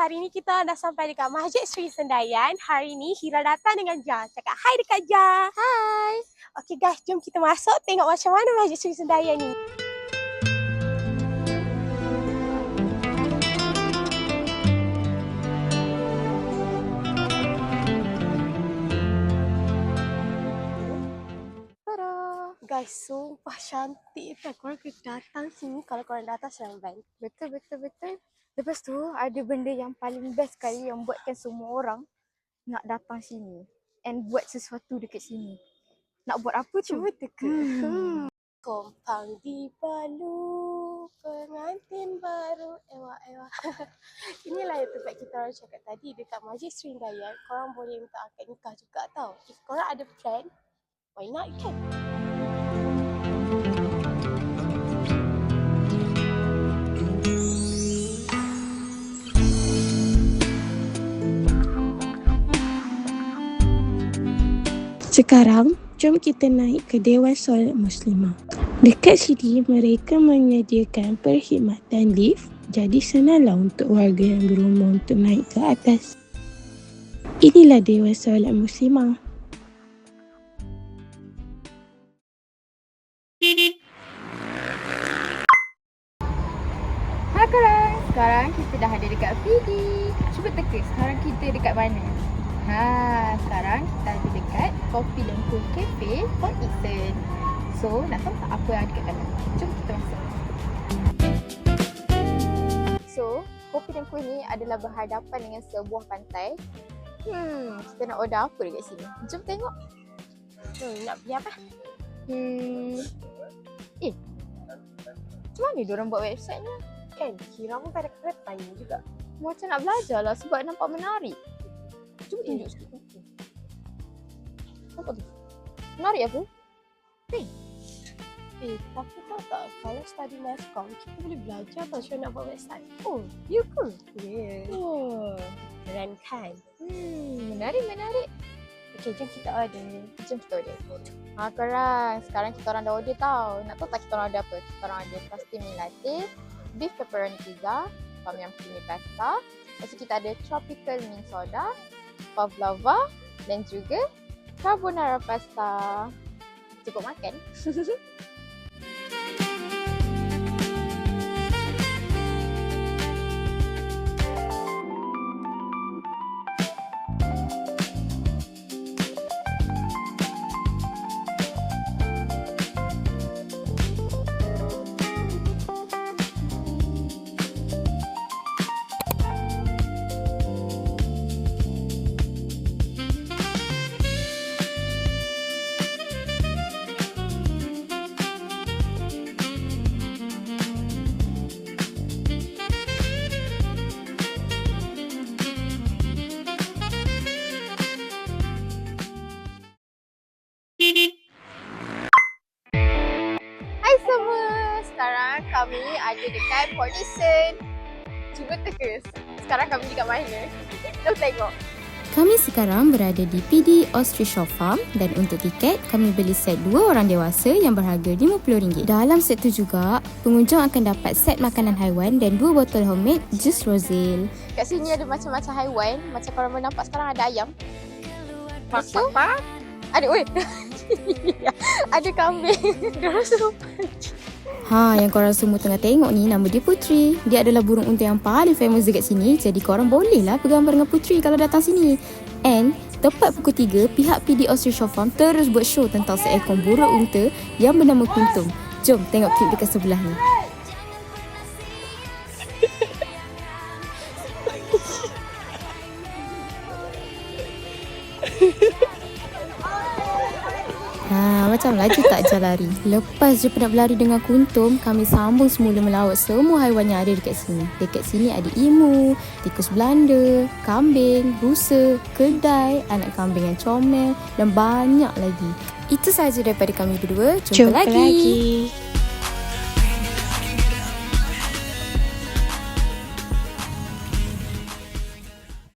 hari ni kita dah sampai dekat Masjid Sri Sendayan. Hari ni Hira datang dengan Jah. Cakap hai dekat Jah. Hai. Okey guys, jom kita masuk tengok macam mana Masjid Sri Sendayan ni. Guys, sumpah cantik kan. Korang kena datang sini kalau korang datang Seremban. Betul. Lepas tu ada benda yang paling best sekali yang buatkan semua orang nak datang sini and buat sesuatu dekat sini. Nak buat apa tu? Cuba teka. Kompang dibalu, pengantin baru, ewa. Inilah yang tempat kita orang cakap tadi dekat Masjid Sri Sendayan. Korang boleh minta akad nikah juga tau. If korang ada plan, why not, you can. Sekarang, jom kita naik ke Dewan Solat Muslimah. Dekat sini, mereka menyediakan perkhidmatan lift. Jadi senanglah untuk warga yang berumur untuk naik ke atas. Inilah Dewan Solat Muslimah. Hai korang, sekarang kita dah ada dekat PD. Cuba teka, sekarang kita dekat mana? Sekarang kita ada dekat Kopi dan Kuih Cafe Port Eastern. So, nak tahu tak apa yang ada dekat dalam? Jom kita masuk. So, Kopi dan Kuih ni adalah berhadapan dengan sebuah pantai. Kita nak order apa dekat sini? Jom tengok. Nak beli apa? Macam mana diorang buat website ni? Kan, Hira pun tak ada tanya juga. Macam nak belajar lah sebab nampak menarik. Cuba tunjuk sikit. Nampak tu? Menarik apa? Tapi tahu tak, kalau study Mascom, kita boleh belajar tau macam nak buat website. Oh, ya ke? Yeah. Oh, Keren kan? menarik. Okey, jom kita order. Jom kita order. Korang, sekarang kita orang dah order tau. Nak tahu tak kita orang order apa? Kita orang order pastry latte, beef pepperoni pizza, tom yum creamy pasta. Lepas tu kita ada tropical mint soda, pavlova dan juga carbonara pasta. Cukup makan. Hai semua, sekarang kami ada dekat Port Eastern. Cuba teka, sekarang kami dekat mana? Jom tengok. Kami sekarang berada di PD Austria Shop Farm dan untuk tiket kami beli set 2 orang dewasa yang berharga RM50. Dalam set tu juga, pengunjung akan dapat set makanan haiwan dan 2 botol homemade jus roselle. Kat sini ada macam-macam haiwan. Macam korang boleh nampak sekarang ada ayam. Pak. Ada, ada kambing. Diorang suruh Yang korang semua tengah tengok ni nama dia Putri. Dia adalah burung unta yang paling famous dekat sini. Jadi korang bolehlah bergambar dengan Putri kalau datang sini. And tepat pukul 3, pihak PD Austria Shop Farm terus buat show tentang seekor burung unta yang bernama Kuntum. Jom tengok klip dekat sebelah ni. Macam laju tak je lari. Lepas je penat berlari dengan Kuntum, kami sambung semula melawat semua haiwan yang ada dekat sini. Dekat sini ada emu, tikus Belanda, kambing, rusa, kedai, anak kambing yang comel dan banyak lagi. Itu sahaja daripada kami berdua. Jumpa lagi.